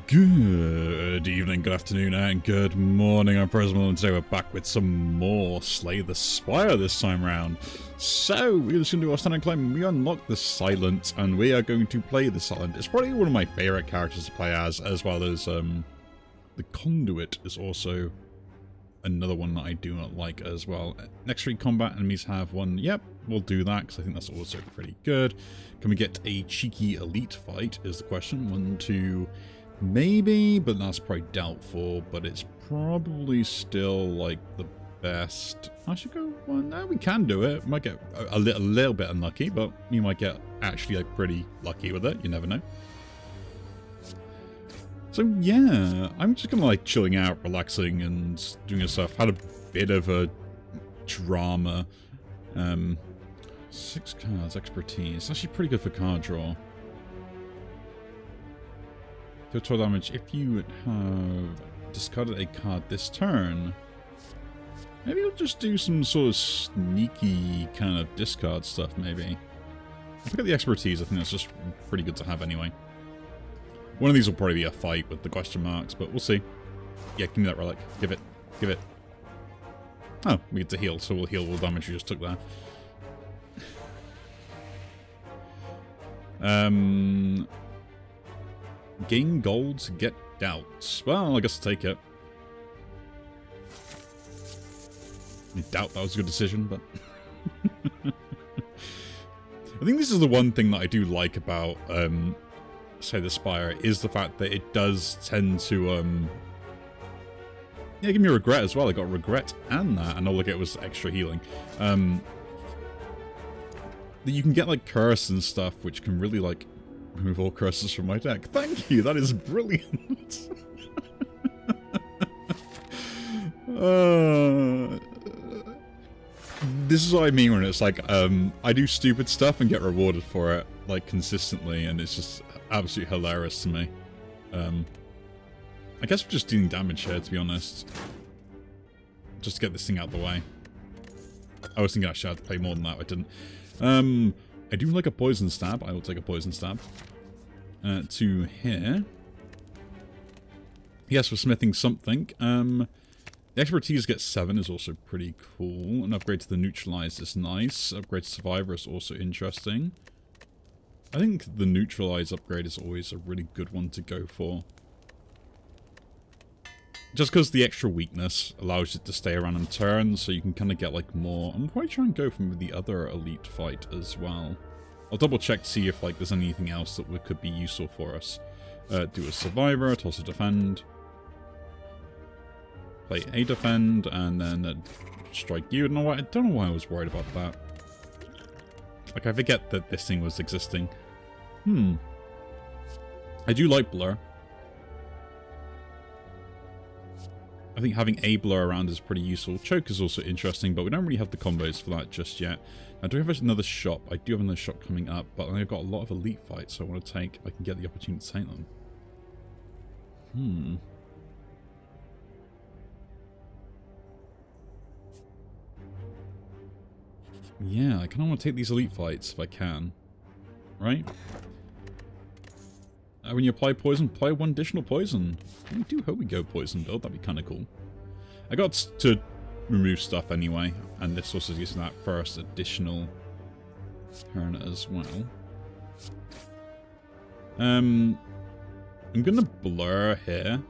Good evening, good afternoon, and good morning. I'm Prismal, and today we're back with some more Slay the Spire this time round. So, we're just going to do our standard climb. We unlock the Silent, and we are going to play the Silent. It's probably one of my favourite characters to play as well as the Conduit is also another one that I do not like as well. Next week, combat enemies have one. Yep, we'll do that, because I think that's also pretty good. Can we get a cheeky elite fight, is the question. 1, 2... maybe, but that's probably doubtful, but it's probably still, like, the best. I should go one. No, we can do it. Might get a little bit unlucky, but you might get actually, like, pretty lucky with it. You never know. So, yeah, I'm just gonna, like, chilling out, relaxing, and doing stuff. Had a bit of a drama. 6 cards, expertise. Actually pretty good for card draw. Total damage. If you have discarded a card this turn, maybe you'll just do some sort of sneaky kind of discard stuff, maybe. I forget the expertise. I think that's just pretty good to have anyway. One of these will probably be a fight with the question marks, but we'll see. Yeah, give me that relic. Give it. Give it. Oh, we get to heal, so we'll heal all the damage we just took there. Gain gold to get doubts. Well, I guess I'll take it. I doubt that was a good decision, but... I think this is the one thing that I do like about, Slay the Spire, is the fact that it does tend to, yeah, give me regret as well. I got regret and that, and all I get was extra healing. That you can get, like, curse and stuff, which can really, like, remove all curses from my deck. Thank you, that is brilliant. This is what I mean when it's like, I do stupid stuff and get rewarded for it, like, consistently, and it's just absolutely hilarious to me. I guess we're just dealing damage here, to be honest. Just to get this thing out of the way. I was thinking I should have to play more than that, I didn't. I do like a poison stab. I will take a poison stab. To here. Yes, we're smithing something. The expertise gets 7 is also pretty cool. An upgrade to the neutralize is nice. Upgrade to survivor is also interesting. I think the neutralize upgrade is always a really good one to go for. Just because the extra weakness allows it to stay around in turn, so you can kind of get, like, more. I'm probably trying to go from the other elite fight as well. I'll double check to see if, like, there's anything else that could be useful for us. Do a survivor, toss a defend. Play a defend, and then strike you. I don't know why I was worried about that. Like, I forget that this thing was existing. I do like blur. I think having a blur around is pretty useful. Choke is also interesting, but we don't really have the combos for that just yet. Now, do we have another shop? I do have another shop coming up, but I've got a lot of elite fights, so I want to take... I can get the opportunity to take them. Yeah, I kind of want to take these elite fights if I can. Right? When you apply poison, apply 1 additional poison. I do hope we go poison build, that'd be kind of cool. I got to remove stuff anyway, and this also is using that first additional turn as well. I'm gonna blur here.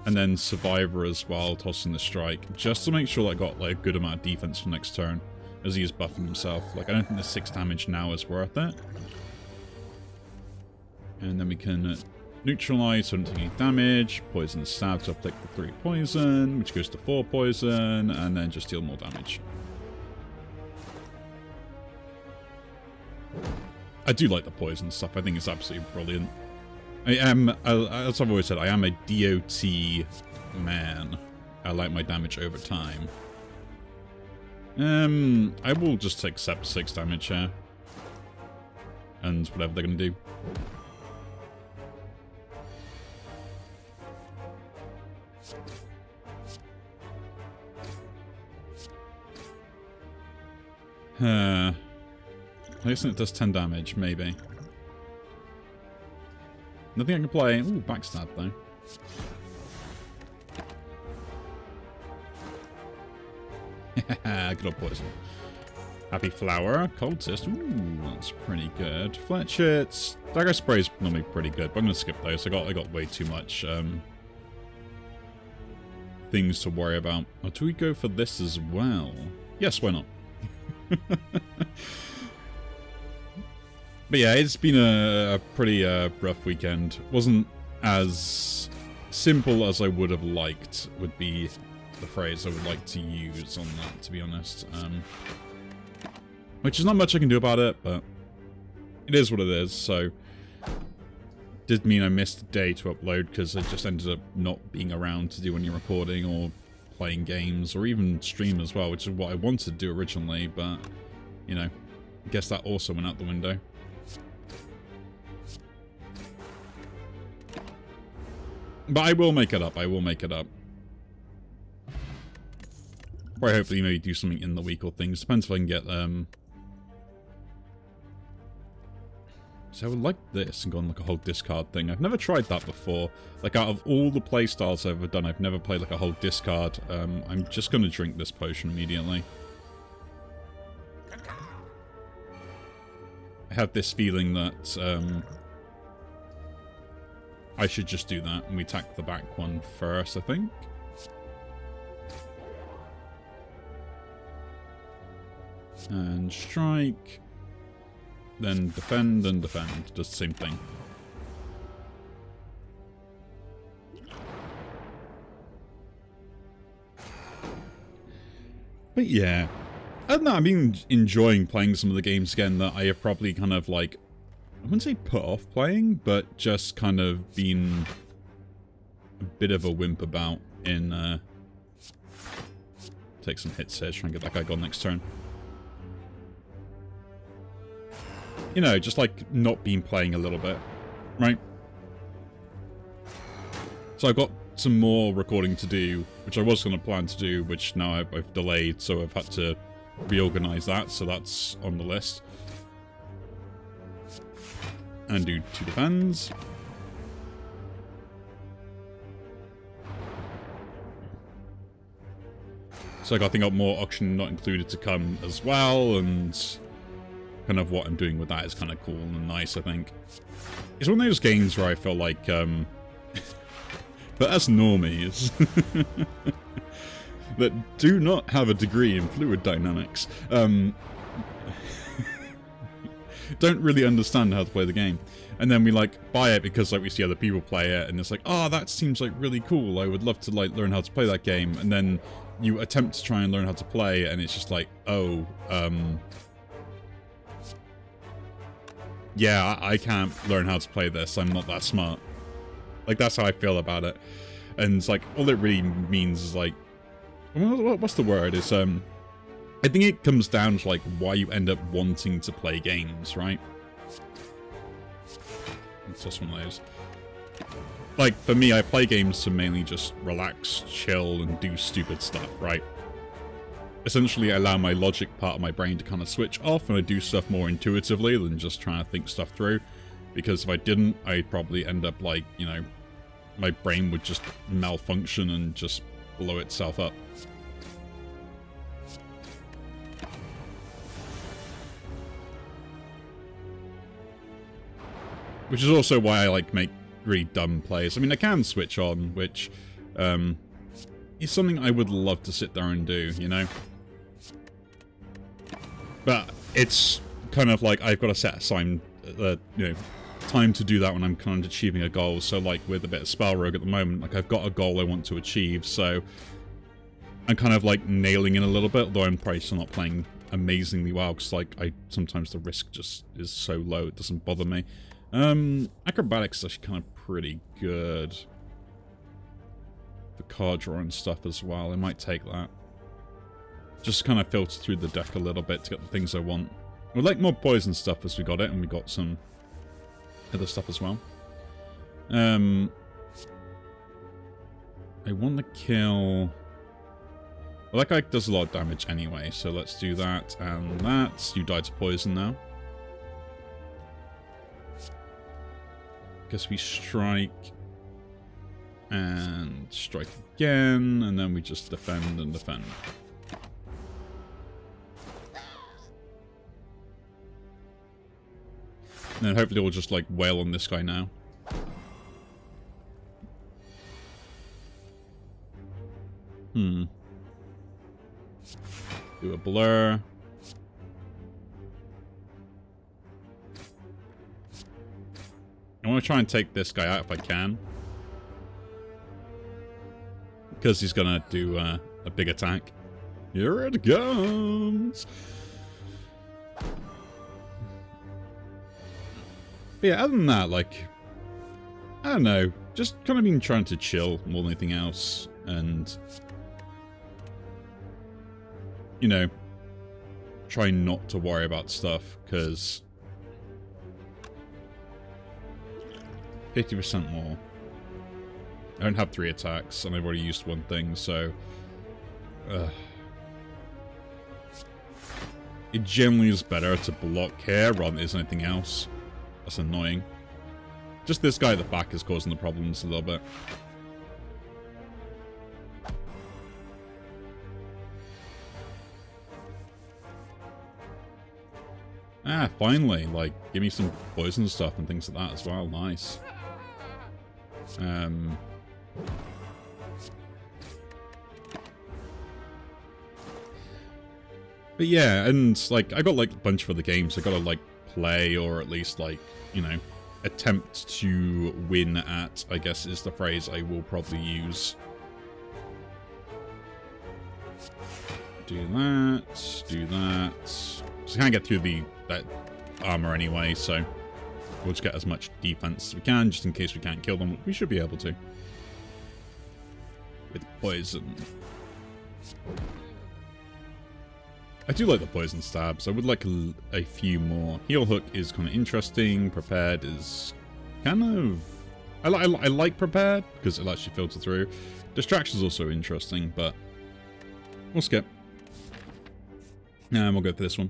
And then survivor as well, tossing the strike, just to make sure I got, like, a good amount of defense for next turn, as he is buffing himself. Like, I don't think the 6 damage now is worth it. And then we can neutralize, so don't take any damage. Poison stab to uplift the 3 poison, which goes to 4 poison, and then just deal more damage. I do like the poison stuff. I think it's absolutely brilliant. I am, as I've always said, I am a DOT man. I like my damage over time. I will just accept 6 damage here. And whatever they're going to do. I guess it does 10 damage, maybe. Nothing I can play. Ooh, backstab though. Good old poison. Happy Flower, Cultist. Ooh, that's pretty good. Fletchits. Dagger Spray is normally pretty good, but I'm gonna skip those. I got way too much things to worry about. Oh, do we go for this as well? Yes, why not? But yeah, it's been a pretty rough weekend. Wasn't as simple as I would have liked, would be the phrase I would like to use on that, to be honest. Which is not much I can do about it, but it is what it is, so... Did mean I missed a day to upload, because I just ended up not being around to do any recording, or playing games, or even stream as well, which is what I wanted to do originally, but, you know, I guess that also went out the window. But I will make it up, I will make it up. Or hopefully maybe do something in the week or things. Depends if I can get, So I would like this and go on like a whole discard thing. I've never tried that before. Like out of all the playstyles I've ever done, I've never played like a whole discard. I'm just going to drink this potion immediately. I have this feeling that I should just do that and we attack the back one first, I think. And strike. Then defend and defend. Does the same thing. But yeah. I don't know, I've been enjoying playing some of the games again that I have probably kind of like... I wouldn't say put off playing, but just kind of been a bit of a wimp about in... Take some hits here, try and get that guy gone next turn. You know, just like not been playing a little bit, right? So I've got some more recording to do, which I was going to plan to do, which now I've delayed, so I've had to reorganize that, so that's on the list. And do 2 defends. So I think I've got more auction not included to come as well, and... kind of what I'm doing with that is kind of cool and nice, I think. It's one of those games where I feel like, but as normies, that do not have a degree in fluid dynamics, don't really understand how to play the game. And then we, like, buy it because, like, we see other people play it, and it's like, oh, that seems, like, really cool. I would love to, like, learn how to play that game. And then you attempt to try and learn how to play, and it's just like, oh, yeah, I can't learn how to play this. I'm not that smart. Like, that's how I feel about it. And it's like, all it really means is like... What's the word? It's, I think it comes down to, like, why you end up wanting to play games, right? It's just one of those. Like, for me, I play games to mainly just relax, chill, and do stupid stuff, right? Essentially, I allow my logic part of my brain to kind of switch off, and I do stuff more intuitively than just trying to think stuff through. Because if I didn't, I'd probably end up like, you know, my brain would just malfunction and just blow itself up. Which is also why I like make really dumb plays. I mean, I can switch on, which is something I would love to sit there and do, you know? But it's kind of like I've got to set aside, you know, time to do that when I'm kind of achieving a goal. So, like, with a bit of Spell Rogue at the moment, like, I've got a goal I want to achieve, so I'm kind of, like, nailing in a little bit, although I'm probably still not playing amazingly well, because, like, sometimes the risk just is so low, it doesn't bother me. Acrobatics is actually kind of pretty good. The card draw and stuff as well, I might take that. Just kind of filter through the deck a little bit to get the things I want. We'd like more poison stuff as we got it, and we got some other stuff as well. I want to kill... Well, that guy does a lot of damage anyway, so let's do that and that. You die to poison now. Guess we strike and strike again, and then we just defend and defend. And then hopefully we'll just like wail on this guy now. Do a blur. I want to try and take this guy out if I can. Because he's going to do a big attack. Here it comes! But yeah, other than that, like, I don't know. Just kind of been trying to chill more than anything else. And, you know, try not to worry about stuff, because 50% more. I don't have 3 attacks, and I've already used one thing, so... it generally is better to block here rather than anything else. That's annoying. Just this guy at the back is causing the problems a little bit. Ah, finally, like, give me some poison stuff and things like that as well. Nice. But yeah, and, like, I got, like, a bunch of other games I gotta, like, play, or at least, like, you know, attempt to win at, I guess is the phrase I will probably use. Do that, do that. So I can't get through that armor anyway, so we'll just get as much defense as we can, just in case we can't kill them. We should be able to. With poison. I do like the poison stabs. I would like a few more. Heal hook is kind of interesting. Prepared is kind of... I like prepared, because it'll actually filter through. Distraction is also interesting, but we'll skip. And we'll go for this one.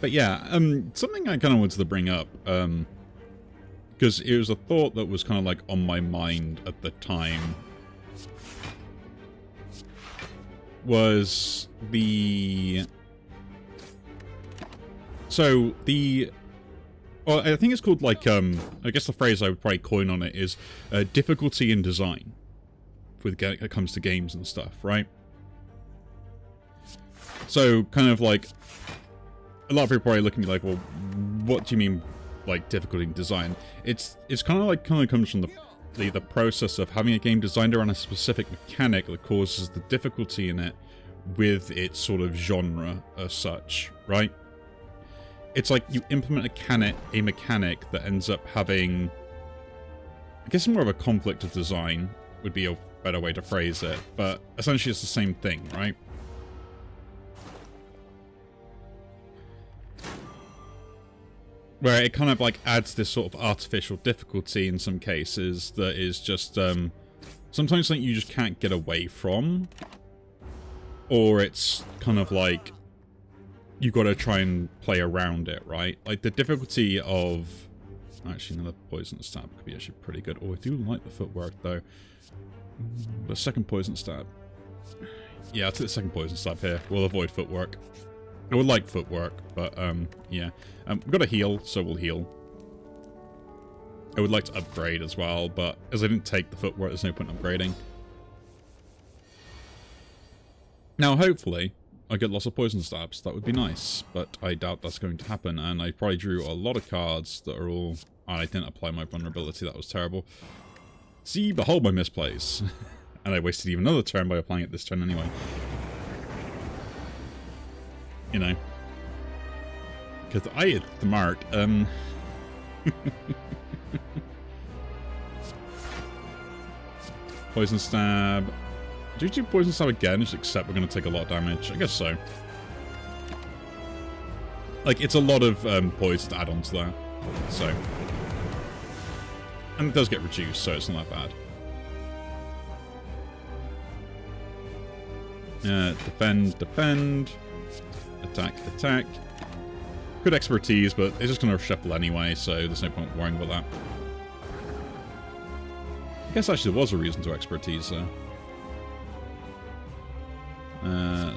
But yeah, something I kind of wanted to bring up, because it was a thought that was kind of like on my mind at the time, was the... So, the... Well, I think it's called, like, I guess the phrase I would probably coin on it is difficulty in design when it comes to games and stuff, right? So, kind of like, a lot of people probably look at me like, well, what do you mean, like, difficulty in design? It's kind of comes from the process of having a game designed around a specific mechanic that causes the difficulty in it with its sort of genre as such, right? It's like you implement a mechanic that ends up having, I guess more of a conflict of design would be a better way to phrase it, but essentially it's the same thing, right? Where it kind of like adds this sort of artificial difficulty in some cases that is just sometimes something you just can't get away from, or it's kind of like you got to try and play around it, right? Like the difficulty of actually another poison stab could be actually pretty good. Oh, I do like the footwork though. The second poison stab. Yeah, I'll take the second poison stab here. We'll avoid footwork. I would like footwork, but, yeah. We've got to heal, so we'll heal. I would like to upgrade as well, but as I didn't take the footwork, there's no point in upgrading. Now, hopefully, I get lots of poison stabs. That would be nice, but I doubt that's going to happen, and I probably drew a lot of cards that are all... Oh, I didn't apply my vulnerability, that was terrible. See, behold my misplays. And I wasted even another turn by applying it this turn anyway. You know, because I hit the mark. Poison stab. Do you do poison stab again? Just accept we're going to take a lot of damage. I guess so. Like, it's a lot of poison to add on to that. So, and it does get reduced, so it's not that bad. Defend, defend. Attack, attack. Good expertise, but it's just going to shuffle anyway, so there's no point worrying about that. I guess actually there was a reason to expertise, though.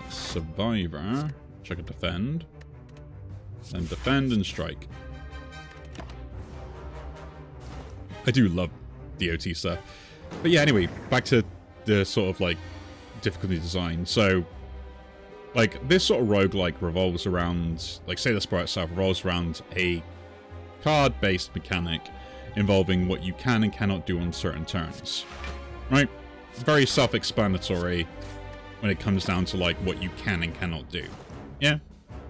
Survivor. Check a defend. Then defend and strike. I do love DOT stuff. But yeah, anyway, back to the sort of, like, difficulty design. So, like, this sort of roguelike revolves around, like, Slay the Spire itself revolves around a card-based mechanic involving what you can and cannot do on certain turns. Right? Very self-explanatory when it comes down to, like, what you can and cannot do. Yeah?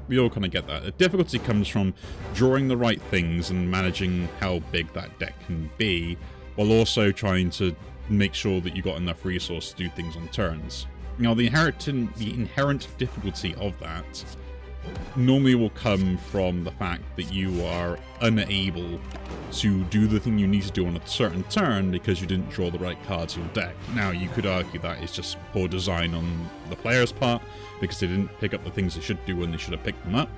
We all kind of get that. The difficulty comes from drawing the right things and managing how big that deck can be, while also trying to make sure that you got enough resource to do things on turns. Now, the inherent difficulty of that normally will come from the fact that you are unable to do the thing you need to do on a certain turn because you didn't draw the right cards in your deck. Now, you could argue that it's just poor design on the player's part because they didn't pick up the things they should do when they should have picked them up,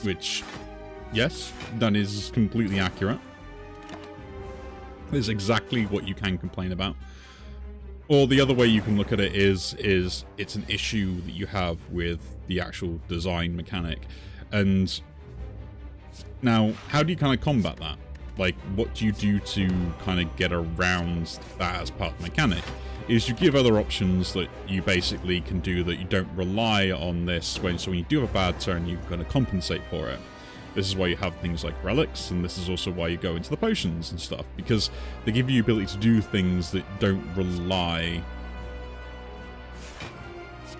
which, yes, that is completely accurate. It's exactly what you can complain about. Or the other way you can look at it is it's an issue that you have with the actual design mechanic. And now, how do you kind of combat that? Like, what do you do to kind of get around that as part of the mechanic? Is you give other options that you basically can do that you don't rely on this. So when you do have a bad turn, you're going to compensate for it. This is why you have things like relics, and this is also why you go into the potions and stuff, because they give you the ability to do things that don't rely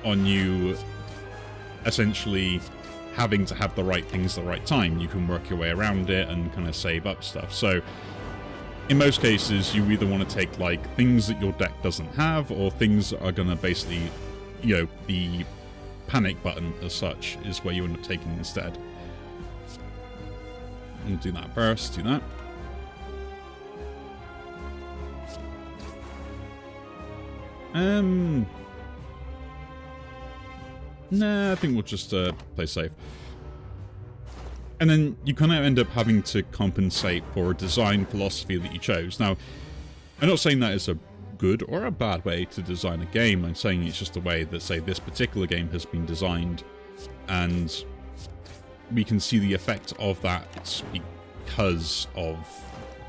on you essentially having to have the right things at the right time. You can work your way around it and kind of save up stuff. So in most cases, you either want to take like things that your deck doesn't have, or things that are going to basically, you know, the panic button as such is where you end up taking instead. We'll do that first, do that. Nah, I think we'll just play safe. And then you kind of end up having to compensate for a design philosophy that you chose. Now, I'm not saying that is a good or a bad way to design a game. I'm saying it's just the way that, say, this particular game has been designed, and we can see the effect of that because of,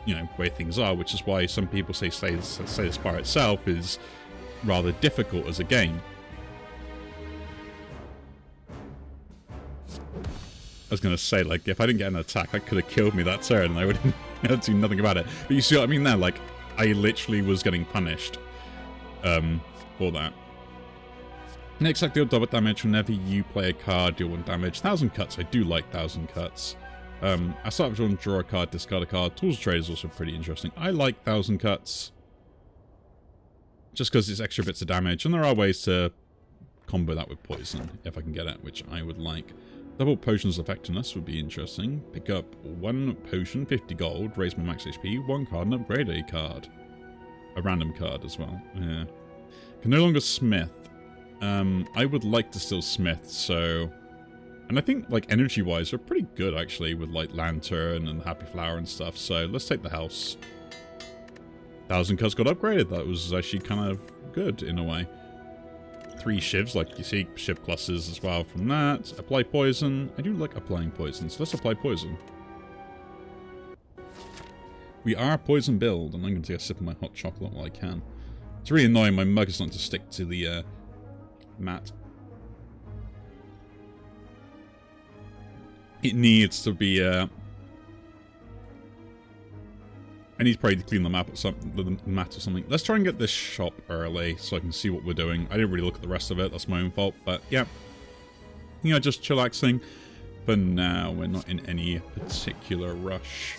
you know, where things are, which is why some people say Slay the Spire itself is rather difficult as a game. I was going to say, like, if I didn't get an attack, that could have killed me that turn, and I would have do nothing about it. But you see what I mean there? Like, I literally was getting punished for that. Next, deal double damage whenever you play a card, deal 1 damage. 1,000 cuts, I do like 1,000 cuts. I start with draw a card, discard a card. Tools of Trade is also pretty interesting. I like 1,000 cuts, just because it's extra bits of damage, and there are ways to combo that with poison, if I can get it, which I would like. Double Potions Effectiveness would be interesting. Pick up 1 potion, 50 gold, raise my max HP, 1 card, and upgrade a card. A random card as well, yeah. Can no longer smith. I would like to still smith, so... And I think, like, energy-wise, they're pretty good, actually, with, like, Lantern and Happy Flower and stuff, so let's take the house. 1,000 cuts got upgraded. That was actually kind of good, in a way. 3 shivs, like you see, shiv clusters as well from that. Apply poison. I do like applying poison, so let's apply poison. We are a poison build, and I'm going to take a sip of my hot chocolate while I can. It's really annoying, my mug is not to stick to the mat. It needs to be, I need probably to clean the map or something. Let's try and get this shop early so I can see what we're doing. I didn't really look at the rest of it. That's my own fault. But yeah, you know, just chillaxing. But now we're not in any particular rush.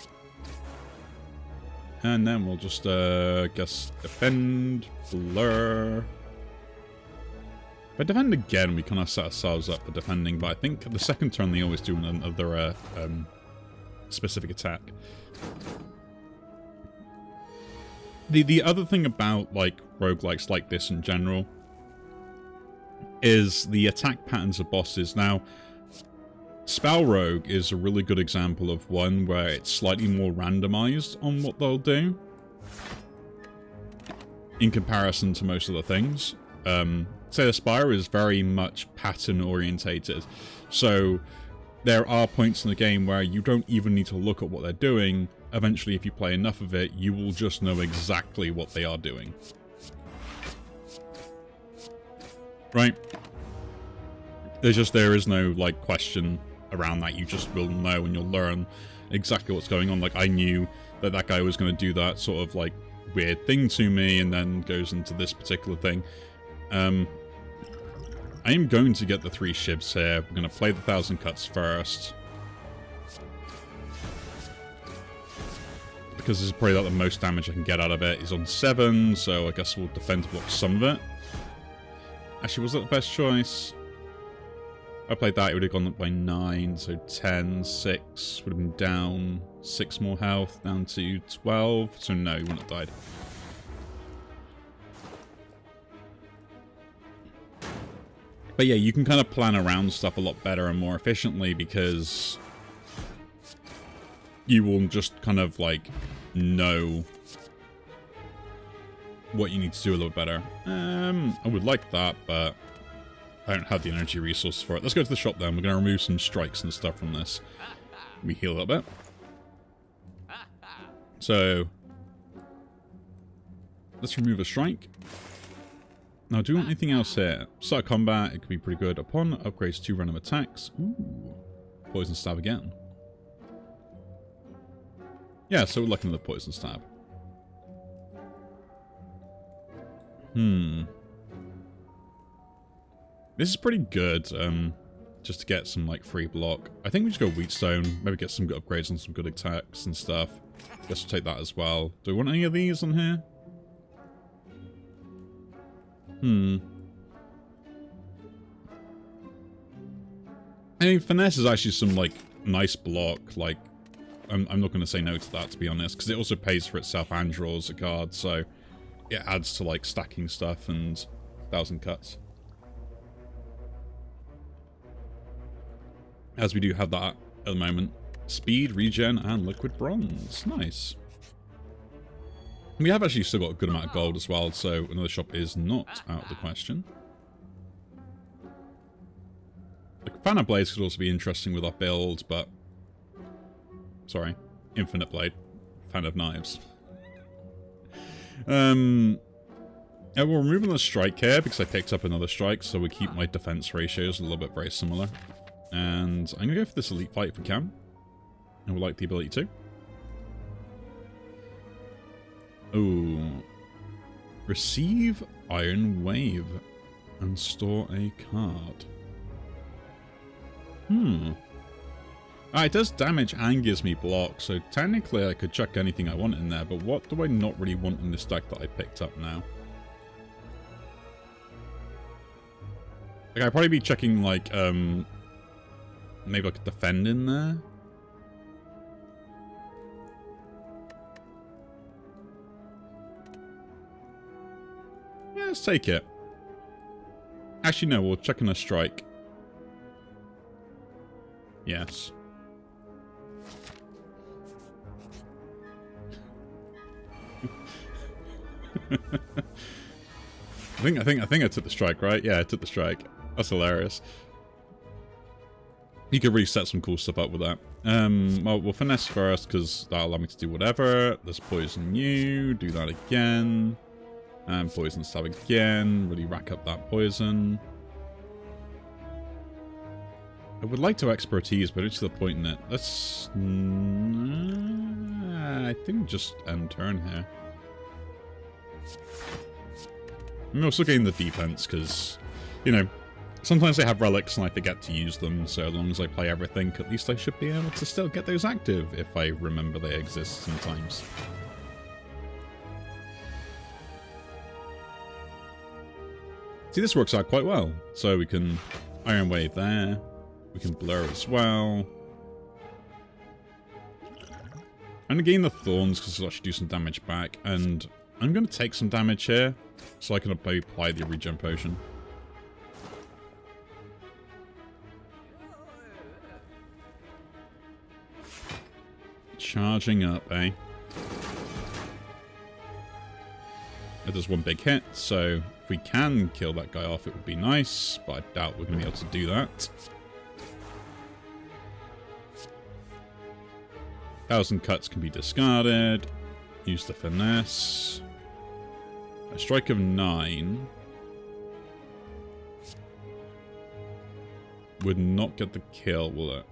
And then we'll just, guess, defend, blur. If I defend again, we kind of set ourselves up for defending. But I think the second turn they always do another specific attack. The other thing about, like, roguelikes like this in general is the attack patterns of bosses. Now, Spell Rogue is a really good example of one where it's slightly more randomized on what they'll do in comparison to most other things. Slay the Spire is very much pattern orientated, so there are points in the game where you don't even need to look at what they're doing. Eventually, if you play enough of it, you will just know exactly what they are doing. Right? There is no, like, question around that. You just will know and you'll learn exactly what's going on. Like, I knew that that guy was going to do that sort of, like, weird thing to me and then goes into this particular thing. I am going to get the 3 shivs here. We're going to play the 1,000 cuts first, because this is probably like the most damage I can get out of it. He's on 7, so I guess we'll defend block some of it. Actually, was that the best choice? If I played that, it would have gone up by 9, so 10, 6, would have been down 6 more health, down to 12, so no, he wouldn't have died. But yeah, you can kind of plan around stuff a lot better and more efficiently, because you will just kind of, like, know what you need to do a little better. I would like that, but I don't have the energy resources for it. Let's go to the shop then. We're going to remove some strikes and stuff from this. We heal a little bit. So, let's remove a strike. Now, do you want anything else here? Start combat, it could be pretty good. Upon upgrades 2 random attacks. Ooh. Poison stab again. Yeah, so we're looking at the poison stab. This is pretty good, just to get some, like, free block. I think we just go Wheatstone, maybe get some good upgrades on some good attacks and stuff. Guess we'll take that as well. Do we want any of these on here? I mean, Finesse is actually some, like, nice block. Like, I'm not going to say no to that, to be honest, because it also pays for itself and draws a card, so it adds to, like, stacking stuff and 1,000 cuts. As we do have that at the moment. Speed, regen, and liquid bronze. Nice. We have actually still got a good amount of gold as well, so another shop is not out of the question. The Fan of Blades could also be interesting with our build, but... Sorry. Infinite Blade. Fan of Knives. We're removing the strike here because I picked up another strike, so we keep my defense ratios a little bit very similar. And I'm going to go for this elite fight if we can. And we'll like the ability to. Ooh. Receive Iron Wave and store a card. It does damage and gives me block, so technically I could chuck anything I want in there, but what do I not really want in this deck that I picked up now? Like, I'd probably be checking, like, maybe I could defend in there? Yeah, let's take it. Actually, no, we'll check in a strike. Yes. I think I took the strike, right? Yeah, I took the strike. That's hilarious. You could really set some cool stuff up with that. Well, we'll finesse first because that'll allow me to do whatever. Let's poison you. Do that again. And poison stab again. Really rack up that poison. I would like to expertise, but it's to the point in it. Let's... I think just end turn here. I'm also getting the defense because, you know, sometimes I have relics and I forget to use them, so as long as I play everything, at least I should be able to still get those active if I remember they exist sometimes. See, this works out quite well. So we can Iron Wave there. We can blur as well. I'm going to gain the Thorns because it'll actually do some damage back. And I'm going to take some damage here so I can apply the regen potion. charging up, eh? It does one big hit, so if we can kill that guy off, it would be nice, but I doubt we're going to be able to do that. 1,000 cuts can be discarded. Use the finesse. A strike of 9 would not get the kill, will it?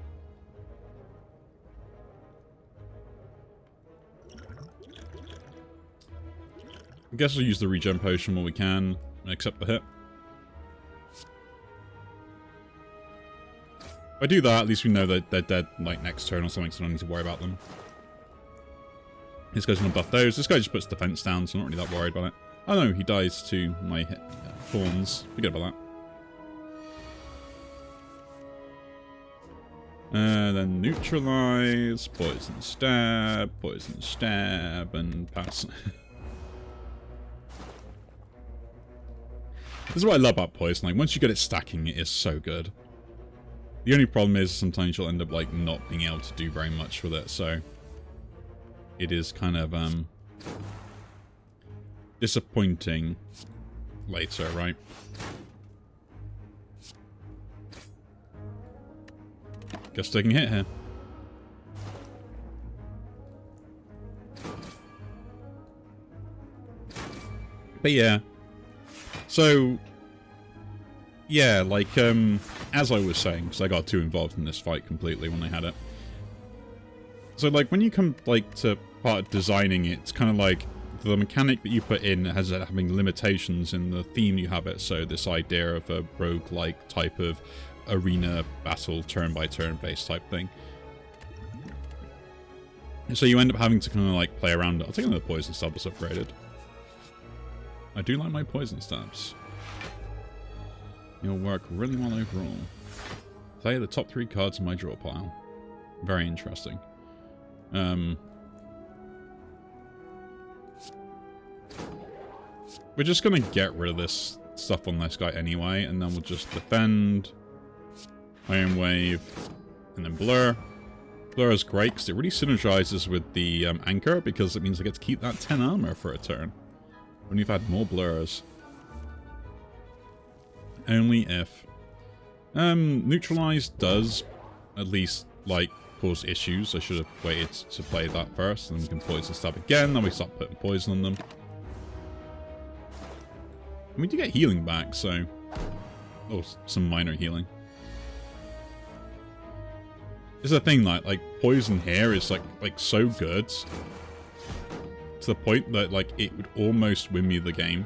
I guess we'll use the regen potion while we can, and accept the hit. If I do that, at least we know that they're dead like next turn or something, so I don't need to worry about them. This guy's gonna buff those. This guy just puts defense down, so I'm not really that worried about it. Oh no, he dies to my thorns. Forget about that. Then neutralize, poison stab, and pass. This is what I love about poison. Like, once you get it stacking, it is so good. The only problem is sometimes you'll end up like not being able to do very much with it, so it is kind of disappointing later, right? Guess taking a hit here. But yeah. So yeah, like as I was saying, because I got too involved in this fight completely when I had it. So like when you come like to part of designing it, it's kind of like the mechanic that you put in has having limitations in the theme you have it. So this idea of a rogue-like type of arena battle, turn-by-turn based type thing. So you end up having to kind of like play around it. I'll take another poison stab that's upgraded. I do like my poison stabs. You'll work really well overall. Play the top 3 cards in my draw pile. Very interesting. We're just gonna get rid of this stuff on this guy anyway, and then we'll just defend, Iron Wave, and then Blur. Blur is great because it really synergizes with the Anchor, because it means I get to keep that 10 armor for a turn when you've had more Blurs. Only if. Neutralize does at least, like, cause issues. I should have waited to play that first, and we can poison stab again, then we start putting poison on them. And we do get healing back, so... oh, some minor healing. This is the thing, like poison here is, like so good. To the point that, like, it would almost win me the game.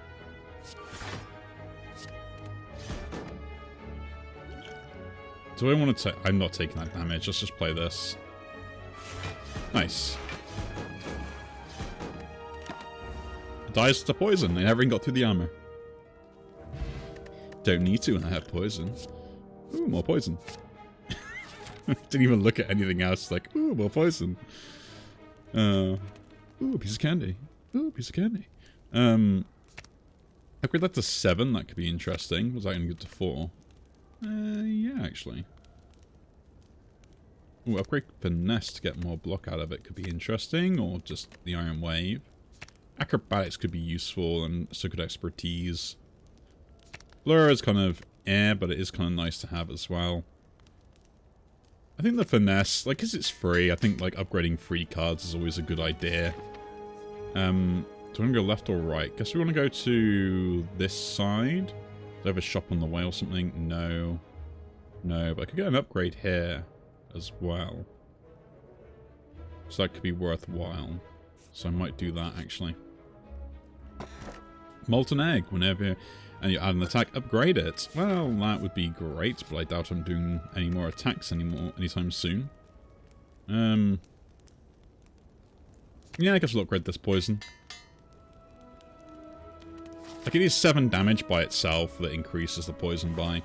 Do I want to take... I'm not taking that damage. Let's just play this. Nice. Dies to poison. I never even got through the armor. Don't need to when I have poison. Ooh, more poison. Didn't even look at anything else. Like, ooh, more poison. Ooh, a piece of candy. Ooh, a piece of candy. Upgrade that to 7. That could be interesting. Was that going to get to 4? Yeah, actually. Ooh, upgrade Finesse to get more block out of it could be interesting, or just the Iron Wave. Acrobatics could be useful, and so could Expertise. Blur is kind of but it is kind of nice to have as well. I think the Finesse, like, because it's free, I think, like, upgrading free cards is always a good idea. Do I want to go left or right? Guess we want to go to this side. Do I have a shop on the way or something? No. No, but I could get an upgrade here as well. So that could be worthwhile. So I might do that, actually. Molten Egg, whenever and you add an attack, upgrade it. Well, that would be great, but I doubt I'm doing any more attacks anytime soon. Yeah, I guess we'll upgrade this poison. Like, it is 7 damage by itself that increases the poison by.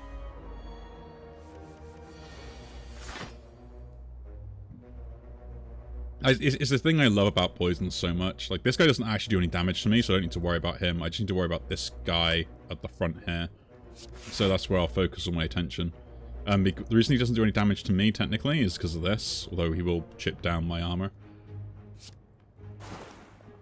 It's the thing I love about poison so much. Like, this guy doesn't actually do any damage to me, so I don't need to worry about him. I just need to worry about this guy at the front here. So that's where I'll focus all my attention. The reason he doesn't do any damage to me, technically, is because of this. Although he will chip down my armor.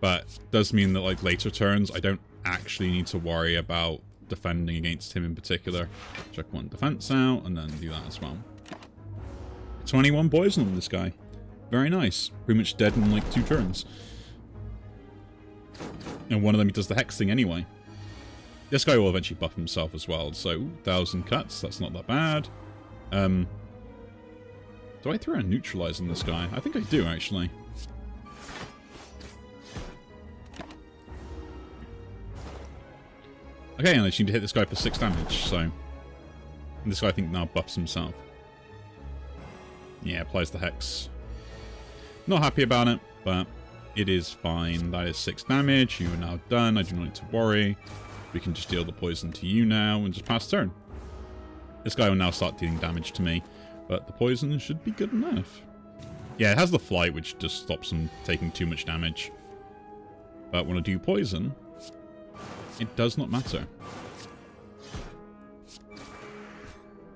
But does mean that like later turns, I don't actually need to worry about defending against him in particular. Check one defense out and then do that as well. 21 poison on this guy. Very nice. Pretty much dead in like 2 turns. And one of them does the hex thing anyway. This guy will eventually buff himself as well. So 1,000 cuts, that's not that bad. Do I throw a neutralize on this guy? I think I do actually. Okay, and I just need to hit this guy for 6 damage, so... And this guy, I think, now buffs himself. Yeah, applies the hex. Not happy about it, but it is fine. That is 6 damage. You are now done. I do not need to worry. We can just deal the poison to you now and just pass turn. This guy will now start dealing damage to me, but the poison should be good enough. Yeah, it has the flight, which just stops him taking too much damage. But when I do poison... it does not matter.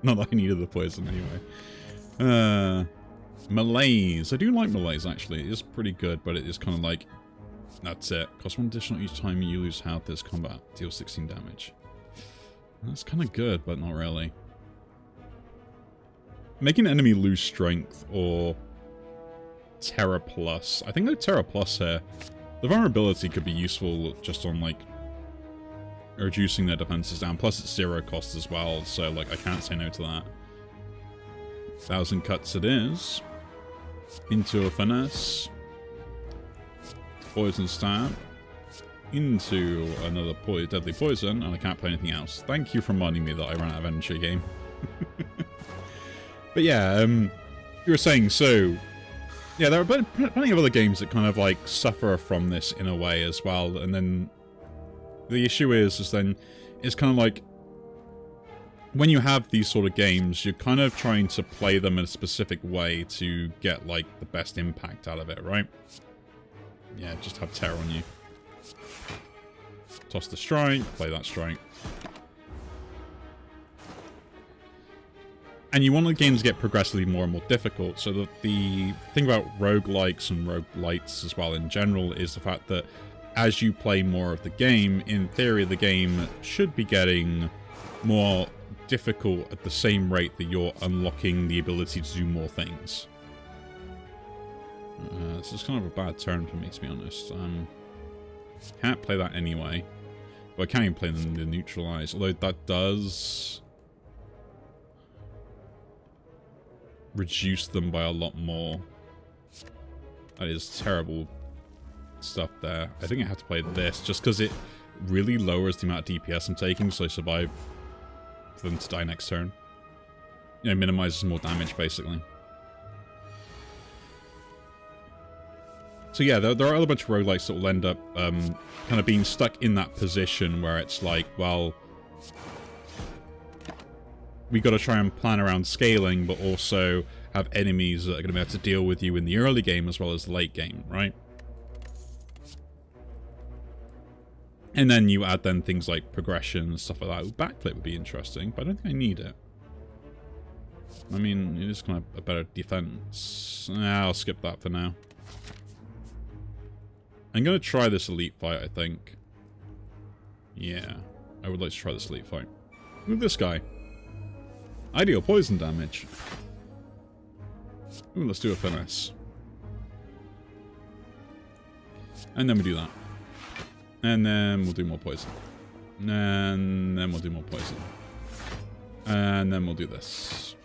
Not that I needed the poison anyway. Malaise. I do like Malaise, actually. It is pretty good, but it is kind of like... that's it. Cost 1 additional each time you lose health this combat. Deal 16 damage. That's kind of good, but not really. Making an enemy lose strength or... Terra Plus. I think like Terra Plus here. The vulnerability could be useful just on like... reducing their defenses down, plus it's 0 cost as well, so like I can't say no to that. 1,000 cuts it is. Into a finesse. Poison stab. Into another deadly poison, and I can't play anything else. Thank you for reminding me that I ran out of energy game. But yeah, you were saying, so... yeah, there are plenty of other games that kind of like suffer from this in a way as well, and then... the issue is then, it's kind of like, when you have these sort of games, you're kind of trying to play them in a specific way to get, like, the best impact out of it, right? Yeah, just have terror on you. Toss the strike, play that strike. And you want the games to get progressively more and more difficult, so that the thing about roguelikes and roguelites as well in general is the fact that as you play more of the game, in theory the game should be getting more difficult at the same rate that you're unlocking the ability to do more things. This is kind of a bad turn for me, to be honest. Can't play that anyway. But I can't even play the neutralize, although that does reduce them by a lot more. That is terrible stuff there. I think I have to play this just because it really lowers the amount of DPS I'm taking, so I survive for them to die next turn. You know, minimizes more damage basically. So yeah, there are a bunch of roguelikes that will end up kind of being stuck in that position where it's like, well, we got to try and plan around scaling, but also have enemies that are going to be able to deal with you in the early game as well as the late game, right? And then you add then things like progression and stuff like that. Ooh, backflip would be interesting, but I don't think I need it. I mean, it is kind of a better defense. I'll skip that for now. I'm going to try this elite fight, I think. Yeah, I would like to try this elite fight. With this guy. Ideal poison damage. Ooh, let's do a finesse. And then we do that. And then we'll do more poison. And then we'll do more poison. And then we'll do this.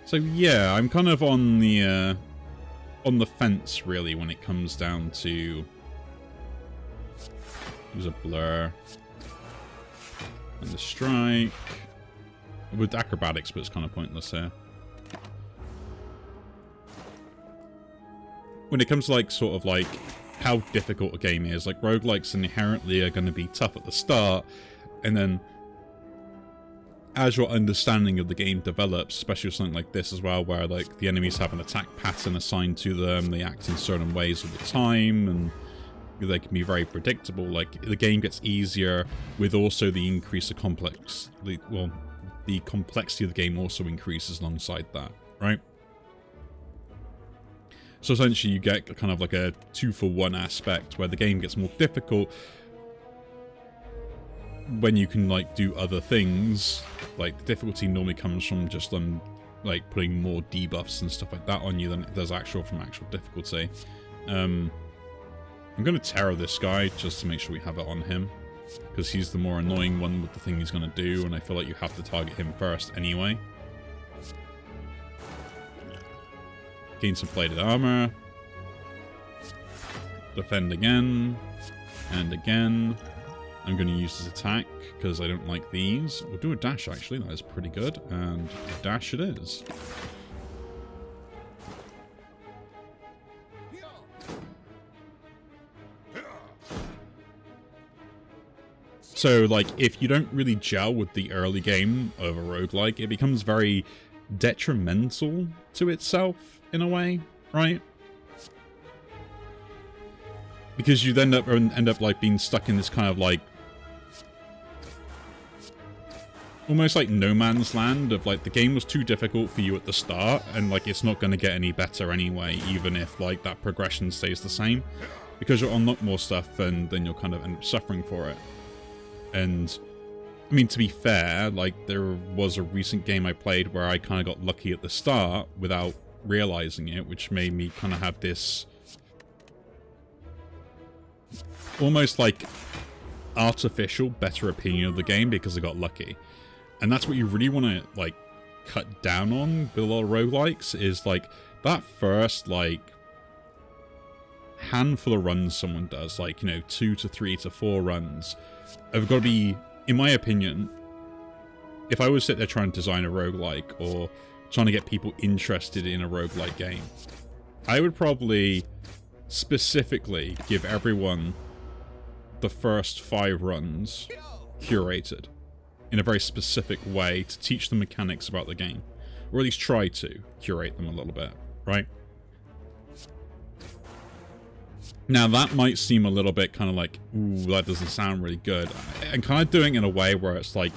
So yeah, I'm kind of on the fence really when it comes down to use a blur and the strike with acrobatics, but it's kind of pointless here. When it comes to like sort of like how difficult a game is, like roguelikes inherently are going to be tough at the start, and then as your understanding of the game develops, especially with something like this as well, where like the enemies have an attack pattern assigned to them, they act in certain ways all the time, and they can be very predictable. Like the game gets easier with also the increase of the complexity of the game also increases alongside that, right? So essentially you get kind of like a 2-for-1 aspect where the game gets more difficult when you can like do other things. Like the difficulty normally comes from just them like putting more debuffs and stuff like that on you than it does from actual difficulty. I'm going to terror this guy just to make sure we have it on him, because he's the more annoying one with the thing he's going to do, and I feel like you have to target him first anyway. Gain some plated armor. Defend again. And again. I'm going to use this attack because I don't like these. We'll do a dash actually, that is pretty good. And a dash it is. So, like, if you don't really gel with the early game of a roguelike, it becomes very detrimental to itself, in a way, right? Because you then end up like, being stuck in this kind of, like, almost like no man's land of, like, the game was too difficult for you at the start, and, like, it's not going to get any better anyway, even if, like, that progression stays the same. Because you'll unlock more stuff, and then you'll kind of end up suffering for it. And, I mean, to be fair, like, there was a recent game I played where I kind of got lucky at the start without realizing it, which made me kind of have this almost, like, artificial better opinion of the game because I got lucky. And that's what you really want to, like, cut down on with a lot of roguelikes, is, like, that first, like, handful of runs someone does, like, you know, 2 to 3 to 4 runs, have got to be, in my opinion, if I was sit there trying to design a roguelike or trying to get people interested in a roguelike game, I would probably specifically give everyone the first 5 runs curated in a very specific way to teach them mechanics about the game, or at least try to curate them a little bit, right? Now, that might seem a little bit kind of like, ooh, that doesn't sound really good. I'm kind of doing it in a way where it's like,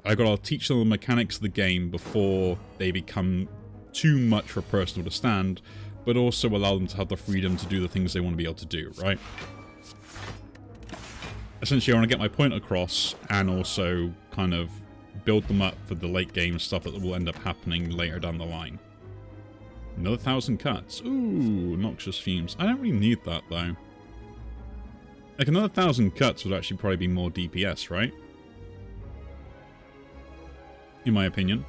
I've got to teach them the mechanics of the game before they become too much for a person to understand, but also allow them to have the freedom to do the things they want to be able to do, right? Essentially, I want to get my point across and also kind of build them up for the late game stuff that will end up happening later down the line. Another 1,000 cuts. Ooh, noxious fumes. I don't really need that, though. Like, another 1,000 cuts would actually probably be more DPS, right? In my opinion.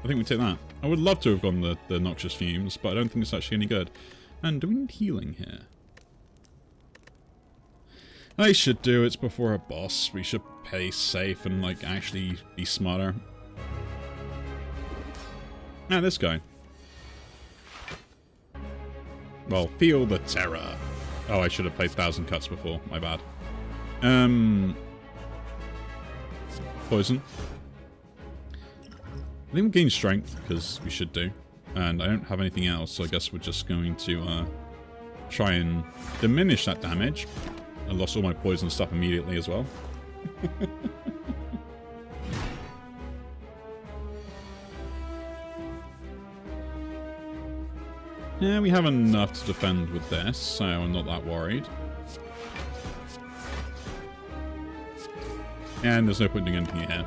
I think we take that. I would love to have gone the noxious fumes, but I don't think it's actually any good. And do we need healing here? I should do it before a boss. We should play safe and, like, actually be smarter. Ah, this guy. Well, feel the terror. Oh, I should have played 1,000 cuts before. My bad. Poison. I think we'll gain strength, because we should do. And I don't have anything else, so I guess we're just going to try and diminish that damage. I lost all my poison stuff immediately as well. Yeah, we have enough to defend with this, so I'm not that worried. And there's no point doing anything here.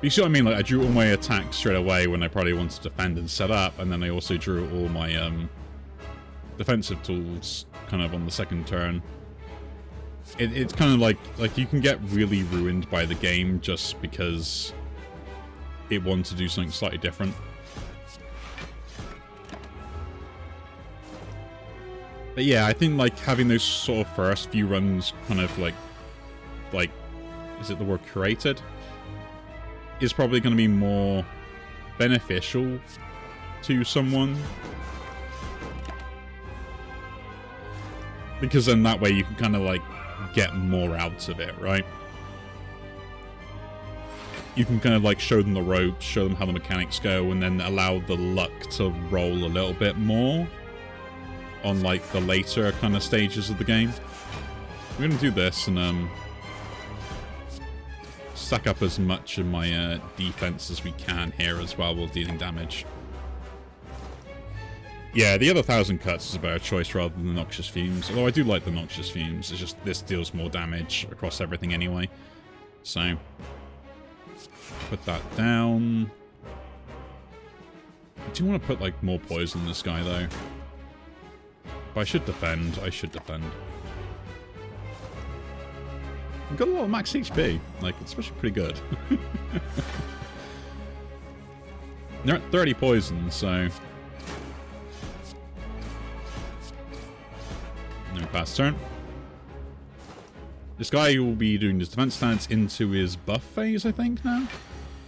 You see what I mean? Like, I drew all my attacks straight away when I probably wanted to defend and set up, and then I also drew all my defensive tools kind of on the second turn. It's kind of like you can get really ruined by the game just because it wants to do something slightly different. But yeah, I think like having those sort of first few runs kind of like is it the word curated? Is probably going to be more beneficial to someone. Because then that way you can kind of like get more out of it, right? You can kind of like show them the ropes, show them how the mechanics go, and then allow the luck to roll a little bit more on like the later kind of stages of the game. We're going to do this and stack up as much of my defense as we can here as well while dealing damage. Yeah, the other 1,000 cuts is a better choice rather than the Noxious Fumes. Although I do like the Noxious Fumes. It's just this deals more damage across everything anyway. So, put that down. I do want to put, like, more poison in this guy, though. But I should defend. I should defend. We've got a lot of max HP. Like, it's actually pretty good. They're at 30 poison, so... No, pass turn. This guy will be doing his defense stance into his buff phase, I think, now?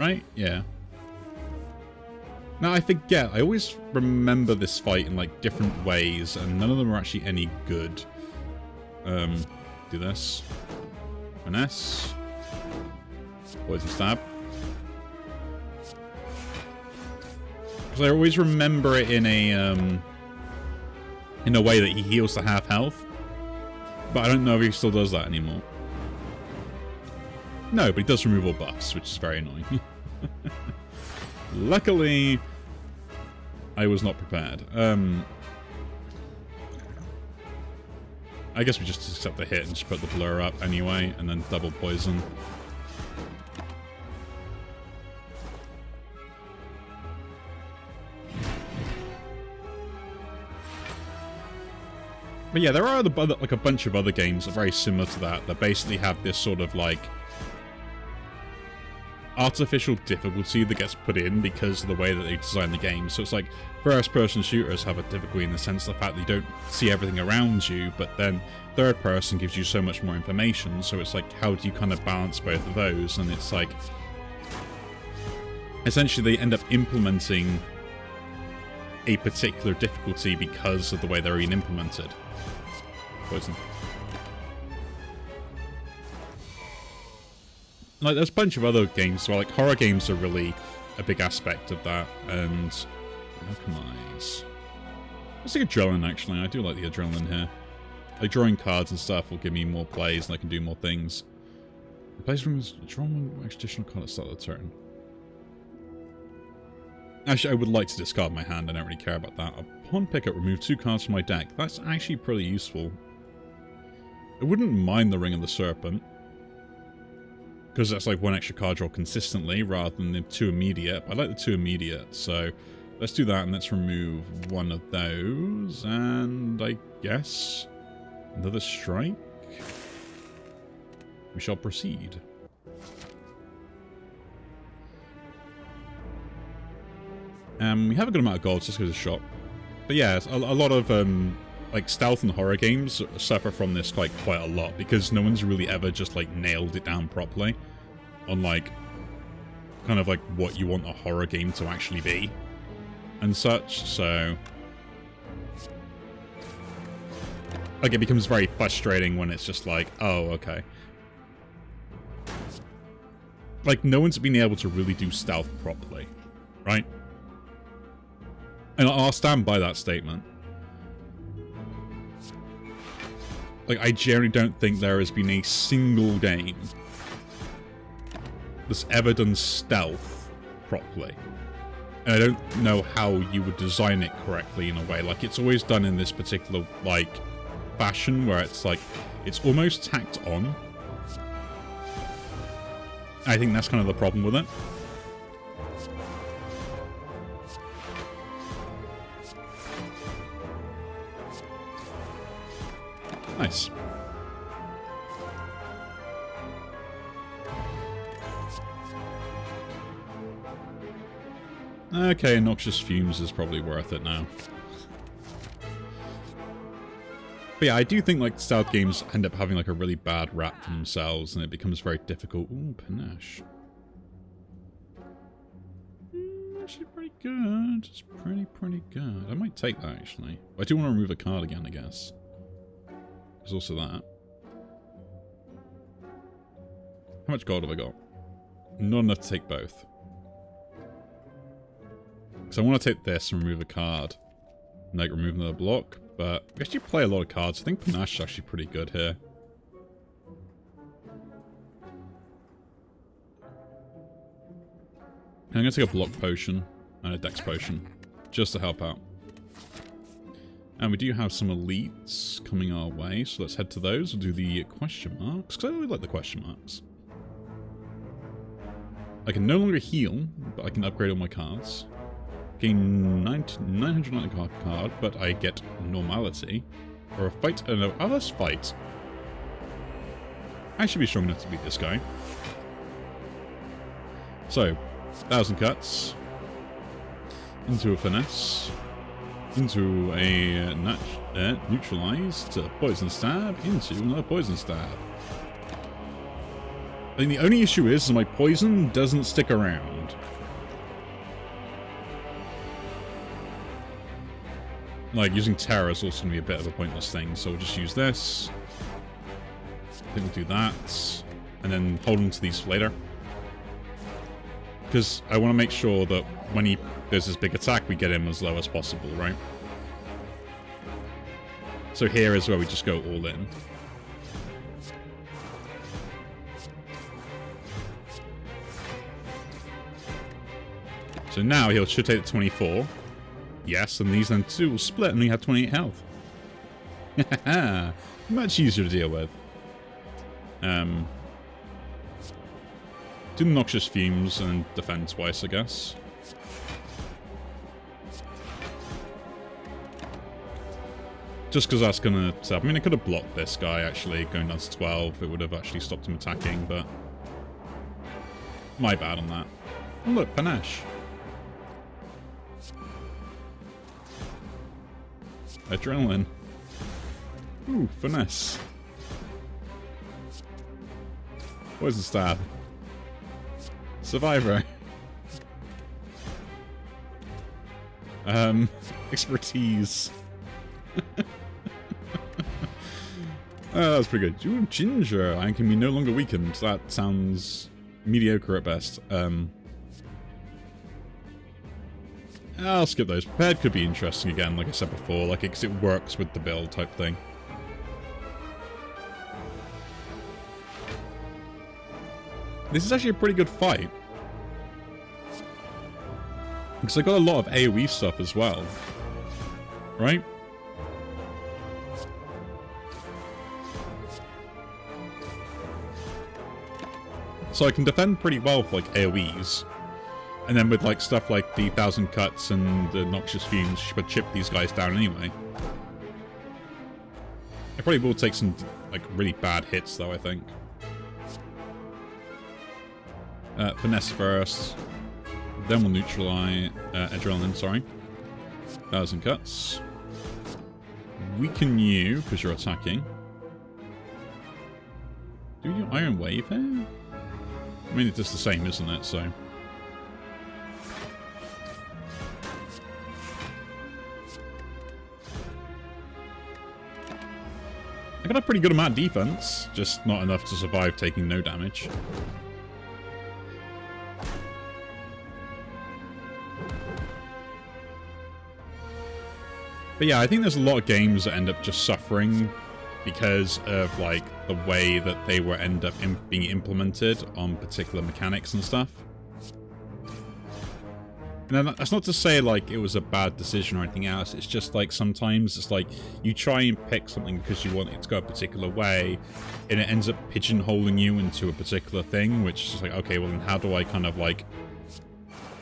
Right? Yeah. Now, I forget. I always remember this fight in, like, different ways, and none of them are actually any good. Do this. Finesse. Poison stab. Because I always remember it in a way that he heals to half health. But I don't know if he still does that anymore. No, but he does remove all buffs, which is very annoying. Luckily, I was not prepared. I guess we just accept the hit and just put the blur up anyway, and then double poison. But yeah, there are like a bunch of other games that are very similar to that basically have this sort of like artificial difficulty that gets put in because of the way that they design the game. So it's like first-person shooters have a difficulty in the sense of the fact that you don't see everything around you, but then third-person gives you so much more information. So it's like, how do you kind of balance both of those? And it's like, essentially they end up implementing a particular difficulty because of the way they're being implemented. Poison. Like, there's a bunch of other games where, like, horror games are really a big aspect of that, and alchemize. Let's take adrenaline, actually. I do like the adrenaline here. Like, drawing cards and stuff will give me more plays, and I can do more things. Replace from his draw one additional card at the start of the turn. Actually, I would like to discard my hand. I don't really care about that. Upon pickup, remove 2 cards from my deck. That's actually pretty useful. I wouldn't mind the Ring of the Serpent, because that's like 1 extra card draw consistently rather than the 2 immediate. I like the 2 immediate, so let's do that and let's remove 1 of those. And I guess another strike. We shall proceed. We have a good amount of gold, just goes a shot. But yeah, a lot of like stealth and horror games suffer from this like quite a lot because no one's really ever just like nailed it down properly on like kind of like what you want a horror game to actually be and such. So like it becomes very frustrating when it's just like, oh, okay. Like no one's been able to really do stealth properly, right? And I'll stand by that statement. Like, I generally don't think there has been a single game that's ever done stealth properly. And I don't know how you would design it correctly in a way. Like, it's always done in this particular, like, fashion where it's like, it's almost tacked on. I think that's kind of the problem with it. Nice. Okay, Noxious Fumes is probably worth it now. But yeah, I do think like stealth games end up having like a really bad rap for themselves and it becomes very difficult. Ooh, Panache. Actually pretty good. It's pretty good. I might take that actually. I do want to remove a card again, I guess. There's also that. How much gold have I got? Not enough to take both. So I want to take this and remove a card. And like remove another block. But we actually play a lot of cards. I think Panache is actually pretty good here. I'm going to take a block potion and a dex potion, just to help out. And we do have some elites coming our way, so let's head to those. We'll do the question marks, because I really like the question marks. I can no longer heal, but I can upgrade all my cards. Gain 990 card, but I get normality. Or a fight, oh, let's fight. I should be strong enough to beat this guy. So, 1,000 cuts. Into a finesse. Into a neutralized poison stab. Into another poison stab. I think the only issue is my poison doesn't stick around. Like, using Terror is also going to be a bit of a pointless thing, so we'll just use this. I think we'll do that. And then hold on to these for later. Because I want to make sure that when he does his big attack, we get him as low as possible, right? So here is where we just go all in. So now he should take 24. Yes, and these then two will split and we have 28 health. Much easier to deal with. Do Noxious Fumes and defend twice, I guess. Just because that's going to... I mean, I could have blocked this guy, actually, going down to 12. It would have actually stopped him attacking, but... My bad on that. Oh, look, Panache. Adrenaline. Ooh, finesse. Poison stab. Survivor. Expertise. That's pretty good. Ooh, Ginger. I can be no longer weakened. That sounds mediocre at best. I'll skip those. Prepared could be interesting again, like I said before, like because it works with the build type thing. This is actually a pretty good fight. Because I got a lot of AoE stuff as well. Right? So I can defend pretty well for like AoEs. And then with like stuff like the 1,000 cuts and the Noxious Fumes, should chip these guys down anyway. I probably will take some like really bad hits though, I think. Finesse first. Then we'll neutralize Adrenaline, sorry. 1,000 cuts. Weaken you, because you're attacking. Do we do Iron Wave here? I mean, it's just the same, isn't it? So... I got a pretty good amount of defense, just not enough to survive taking no damage. But yeah, I think there's a lot of games that end up just suffering because of like the way that they were end up being implemented on particular mechanics and stuff. And that's not to say like it was a bad decision or anything else. It's just like sometimes it's like you try and pick something because you want it to go a particular way, and it ends up pigeonholing you into a particular thing, which is like, okay, well then how do I kind of like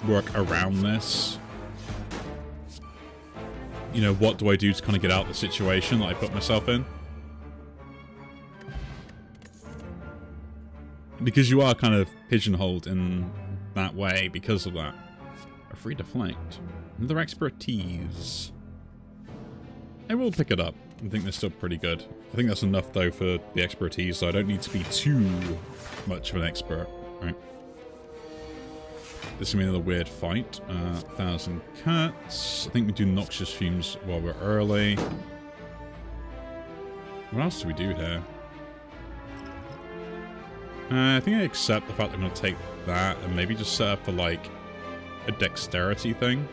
work around this? You know, what do I do to kind of get out of the situation that I put myself in? Because you are kind of pigeonholed in that way because of that. A free deflect. Another expertise. I will pick it up. I think they're still pretty good. I think that's enough though for the expertise, so I don't need to be too much of an expert, right? This is going to be another weird fight. 1,000 cuts. I think we do Noxious Fumes while we're early. What else do we do here? I think I accept the fact that I'm going to take that and maybe just set up for like a dexterity thing.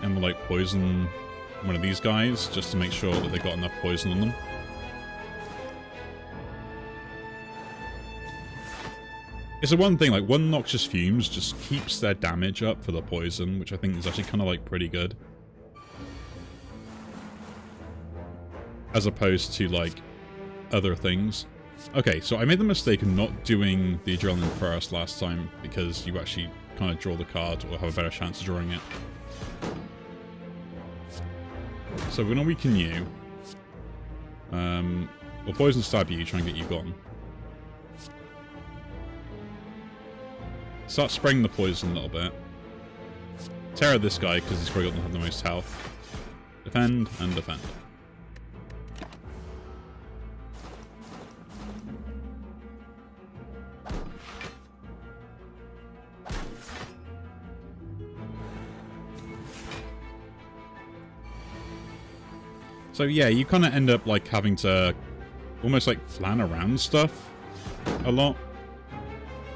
And we'll like poison one of these guys just to make sure that they got enough poison on them. It's the one thing, like, one Noxious Fumes just keeps their damage up for the poison, which I think is actually kind of, like, pretty good. As opposed to, like, other things. Okay, so I made the mistake of not doing the Adrenaline first last time, because you actually kind of draw the card, or have a better chance of drawing it. So we're going to weaken you. We'll Poison Stab you, try and get you gone. Start spraying the poison a little bit. Terror this guy, because he's probably going to have the most health. Defend, and defend. So yeah, you kind of end up like having to almost like plan around stuff a lot.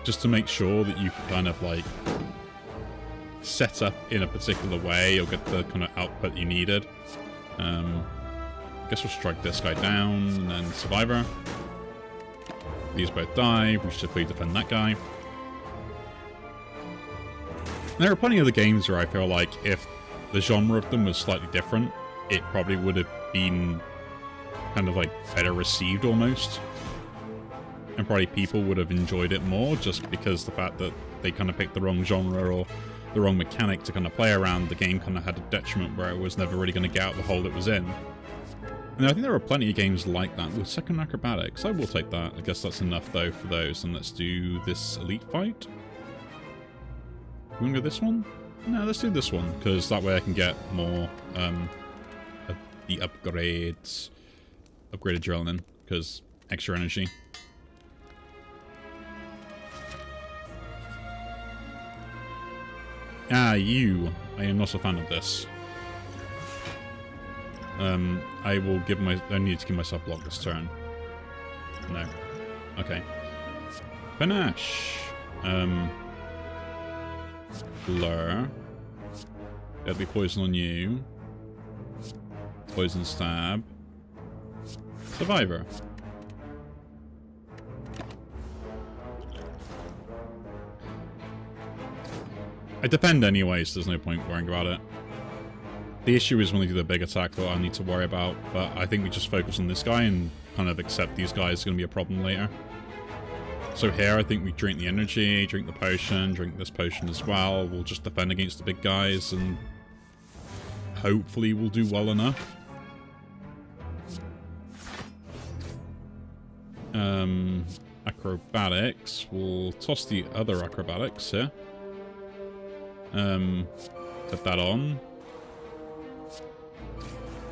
Just to make sure that you kind of like set up in a particular way or get the kind of output you needed. I guess we'll strike this guy down and then Survivor. These both die. We should hopefully defend that guy. And there are plenty of other games where I feel like if the genre of them was slightly different, it probably would have been kind of like better received almost. And probably people would have enjoyed it more just because the fact that they kind of picked the wrong genre or the wrong mechanic to kind of play around, the game kind of had a detriment where it was never really going to get out the hole it was in. And I think there are plenty of games like that. With Second Acrobatics, I will take that. I guess that's enough though for those. And let's do this elite fight. You want to go this one? No, let's do this one, because that way I can get more of the upgrades. Upgraded Adrenaline, because extra energy. Ah, you. I am not a fan of this. I will give I need to give myself block this turn. No. Okay. Panache. Blur. There'll be poison on you. Poison stab. Survivor. I defend anyway, so there's no point worrying about it. The issue is when they do the big attack that I need to worry about, but I think we just focus on this guy and kind of accept these guys are going to be a problem later. So here, I think we drink the energy, drink the potion, drink this potion as well. We'll just defend against the big guys, and hopefully we'll do well enough. Acrobatics. We'll toss the other acrobatics here. Put that on.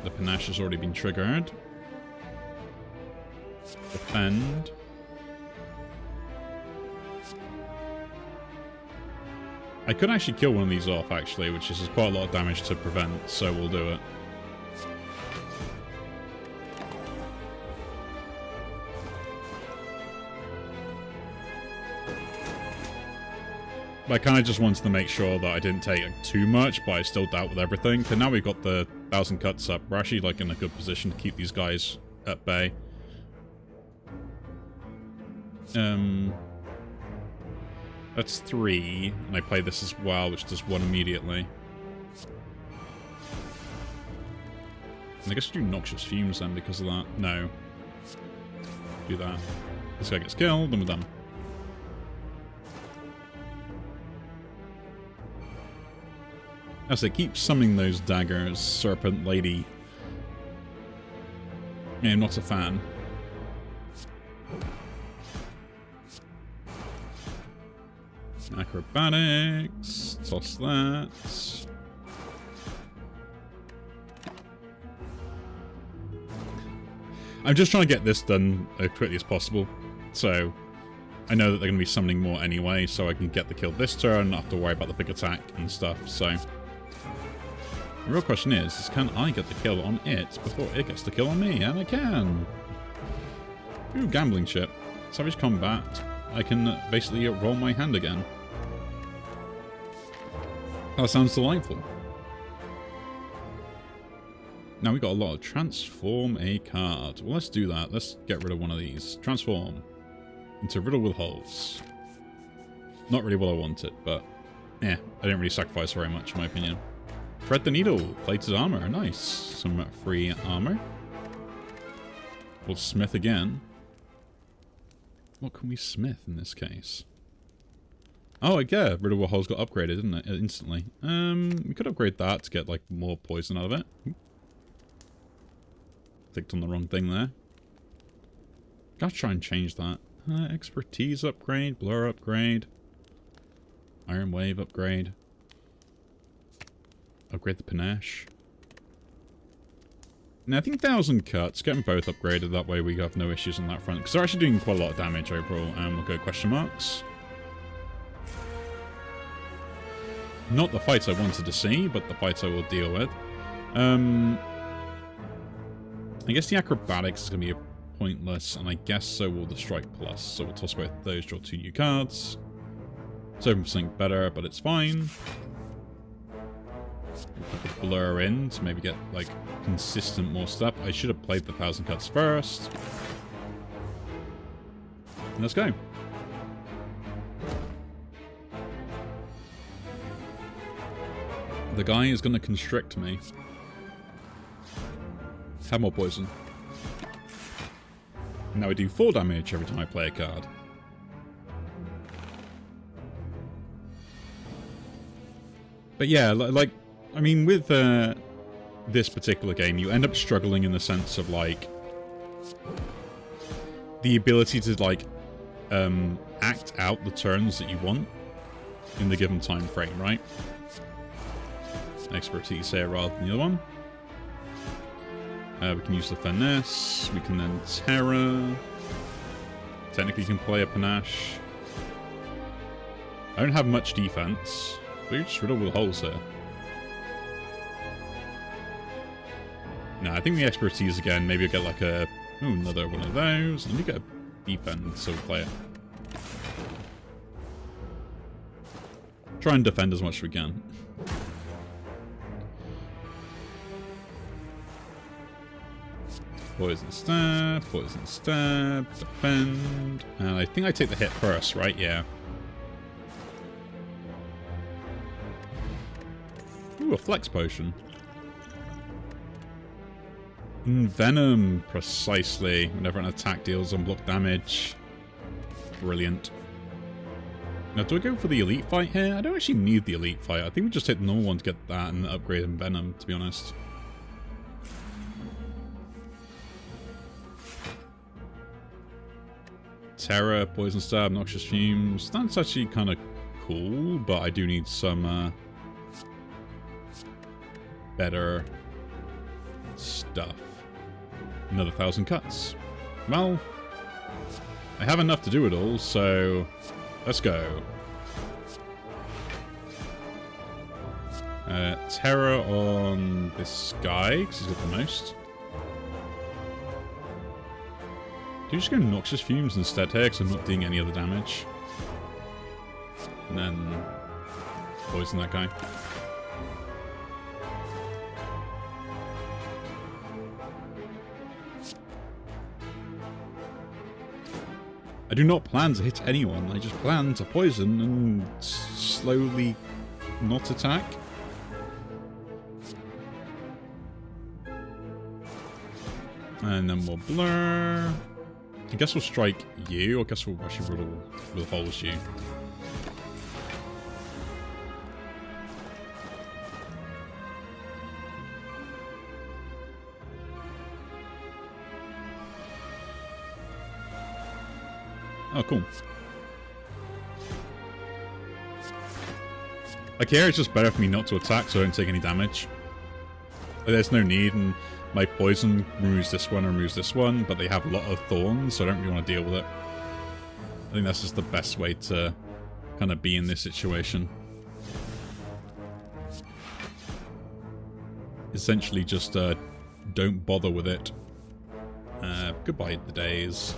The panache has already been triggered. Defend. I could actually kill one of these off, actually, which is quite a lot of damage to prevent, so we'll do it. I kind of just wanted to make sure that I didn't take too much, but I still dealt with everything. And now we've got the 1,000 cuts up. We're actually like in a good position to keep these guys at bay. That's 3, and I play this as well, which does 1 immediately. And I guess we do Noxious Fumes then because of that. No. Do that. This guy gets killed, and we're done. As they keep summoning those daggers, Serpent Lady. Yeah, I'm not a fan. Acrobatics. Toss that. I'm just trying to get this done as quickly as possible. So, I know that they're going to be summoning more anyway, so I can get the kill this turn, not have to worry about the big attack and stuff, so... The real question is can I get the kill on it before it gets the kill on me? And I can! Ooh, gambling chip. Savage Combat. I can basically roll my hand again. That sounds delightful. Now we've got a lot of transform a card. Well, let's do that. Let's get rid of one of these. Transform into Riddle with Holes. Not really what I wanted, but yeah, I didn't really sacrifice very much, in my opinion. Thread the needle. Plated armor. Nice. Some free armor. We'll smith again. What can we smith in this case? Oh, yeah, riddle holes got upgraded, didn't it? Instantly. We could upgrade that to get, like, more poison out of it. Clicked on the wrong thing there. Gotta try and change that. Expertise upgrade, blur upgrade. Iron wave upgrade. Upgrade the panache. Now, I think 1,000 cuts. Get them both upgraded. That way we have no issues on that front. Because they're actually doing quite a lot of damage overall. And we'll go question marks. Not the fights I wanted to see, but the fights I will deal with. I guess the acrobatics is going to be pointless. And I guess so will the strike plus. So we'll toss both those, draw 2 new cards. It's hoping for something better, but it's fine. Put the blur in to maybe get, like, consistent more stuff. I should have played the 1,000 cuts first. And let's go. The guy is going to constrict me. Have more poison. Now I do 4 damage every time I play a card. But yeah, like, I mean, with this particular game, you end up struggling in the sense of, like, the ability to, like, act out the turns that you want in the given time frame, right? Expertise here rather than the other one. We can use the finesse. We can then terror. Technically, you can play a panache. I don't have much defense. But you just riddle with holes here. No, I think the expertise again. Maybe I'll get like a... Ooh, another one of those. Let me get a defend, so we'll play it. Try and defend as much as we can. Poison stab, defend. And I think I take the hit first, right? Yeah. Ooh, a flex potion. Envenom, precisely. Whenever an attack deals unblocked damage. Brilliant. Now, do I go for the elite fight here? I don't actually need the elite fight. I think we just hit the normal one to get that and upgrade Envenom, to be honest. Terror, poison stab, noxious fumes. That's actually kind of cool, but I do need some better stuff. Another 1,000 cuts. Well, I have enough to do it all, so let's go. Terror on this guy, because he's got the most. Do you just go Noxious Fumes instead here, because I'm not doing any other damage? And then poison that guy. I do not plan to hit anyone, I just plan to poison and slowly not attack. And then we'll blur. I guess we'll strike you. I guess we'll actually riddle holes you. Oh, cool. Like here, it's just better for me not to attack so I don't take any damage. There's no need, and my poison removes this one, removes this one, but they have a lot of thorns, so I don't really want to deal with it. I think that's just the best way to kind of be in this situation. Essentially just don't bother with it. Goodbye the days.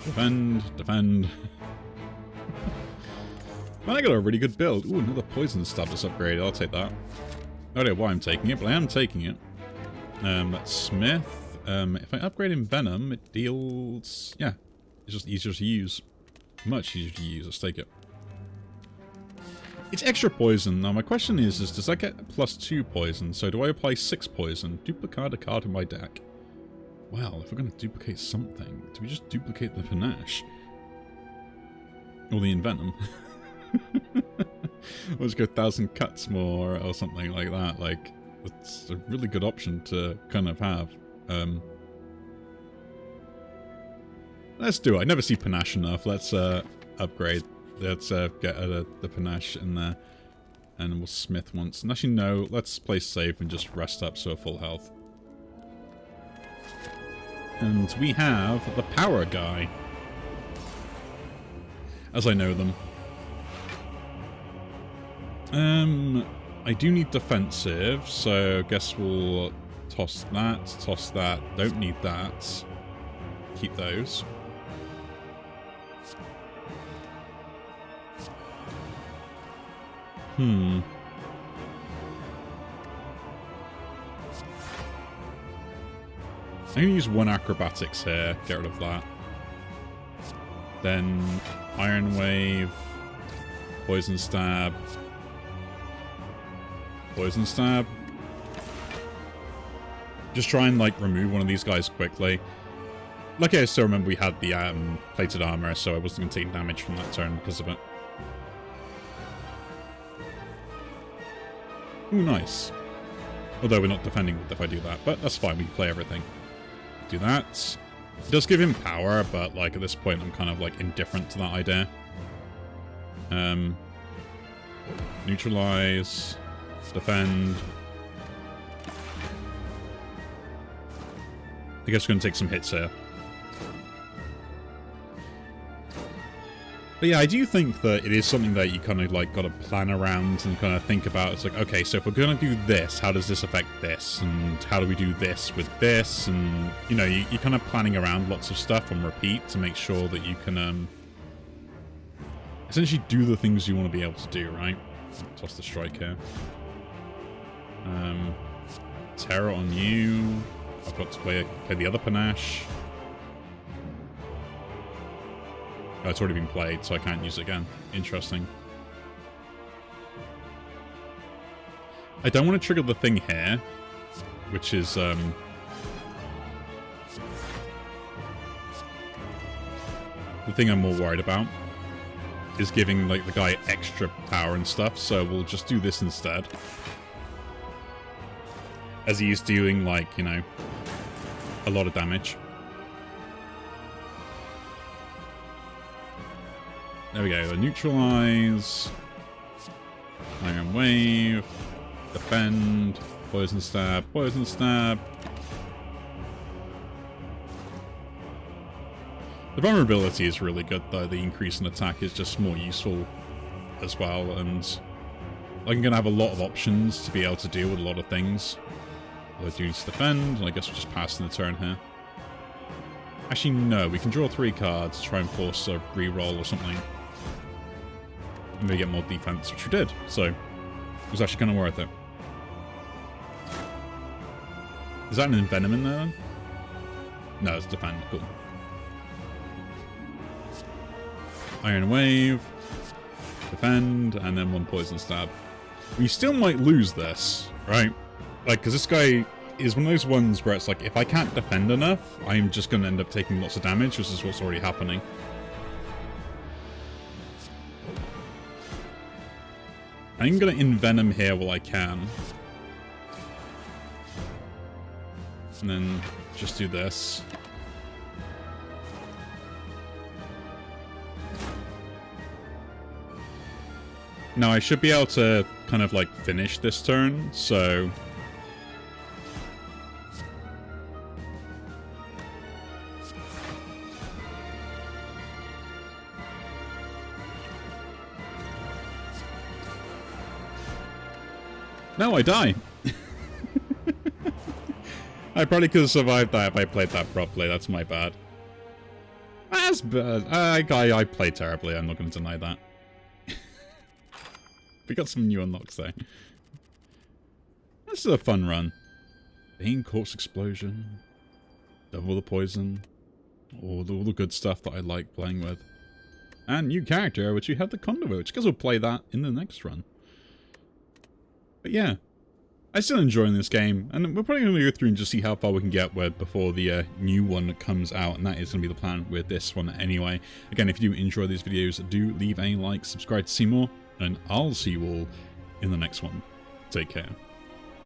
Defend, defend. Man, I got a really good build. Ooh, another poison status upgrade. I'll take that. I don't know why I'm taking it, but I am taking it. That's Smith. If I upgrade in Venom, it deals... Yeah, it's just easier to use. Much easier to use. Let's take it. It's extra poison. Now my question is does that get +2 poison? So do I apply 6 poison? Duplicate a card in my deck. Well, if we're going to duplicate something, do we just duplicate the Panache? Or the Envenom? Let's go 1,000 cuts more or something like that. Like, it's a really good option to kind of have. Let's do it. I never see Panache enough. Let's upgrade. Let's get the Panache in there. And we'll smith once. And actually, no. Let's play safe and just rest up so we're full health. And we have the Power Guy. As I know them. I do need defensive, so I guess we'll toss that. Don't need that. Keep those. I'm going to use 1 acrobatics here, get rid of that. Then Iron Wave, Poison Stab, Poison Stab. Just try and, like, remove one of these guys quickly. Luckily, I still remember we had the plated armor, so I wasn't going to take damage from that turn because of it. Ooh, nice. Although we're not defending if I do that, but that's fine, we can play everything. Do that. It does give him power, but, like, at this point I'm kind of, like, indifferent to that idea. Neutralize. Defend. I guess we're going to take some hits here. But yeah, I do think that it is something that you kind of, like, got to plan around and kind of think about. It's like, okay, so if we're going to do this, how does this affect this? And how do we do this with this? And, you know, you're kind of planning around lots of stuff on repeat to make sure that you can essentially do the things you want to be able to do, right? Toss the strike here. Terror on you. I've got to play the other Panache. Oh, it's already been played, so I can't use it again. Interesting. I don't want to trigger the thing here, which is the thing I'm more worried about is giving, like, the guy extra power and stuff, so we'll just do this instead. As he's doing, like, you know, a lot of damage. There we go. Neutralize. Iron Wave. Defend. Poison Stab. Poison Stab. The vulnerability is really good, though. The increase in attack is just more useful as well. And I'm going to have a lot of options to be able to deal with a lot of things. I do need to defend, and I guess we're just passing the turn here. Actually, no. We can draw 3 cards to try and force a reroll or something. And we get more defense, which we did. So, it was actually kind of worth it. Is that an Envenom in there, then? No, it's defend. Cool. Iron Wave. Defend, and then 1 Poison Stab. We still might lose this, right? Like, because this guy is one of those ones where it's like, if I can't defend enough, I'm just going to end up taking lots of damage, which is what's already happening. I'm going to Envenom here while I can. And then just do this. Now, I should be able to kind of, like, finish this turn, so... No, I die. I probably could have survived that if I played that properly. That's my bad. That's bad. I played terribly. I'm not going to deny that. We got some new unlocks though. This is a fun run. Bane Corpse Explosion. Double the poison. All the good stuff that I like playing with. and new character, which we have the Condovo, which I guess we'll play that in the next run. But yeah, I'm still enjoying this game, and we're probably going to go through and just see how far we can get before the new one comes out, and that is going to be the plan with this one anyway. Again, if you do enjoy these videos, do leave a like, subscribe to see more, and I'll see you all in the next one. Take care.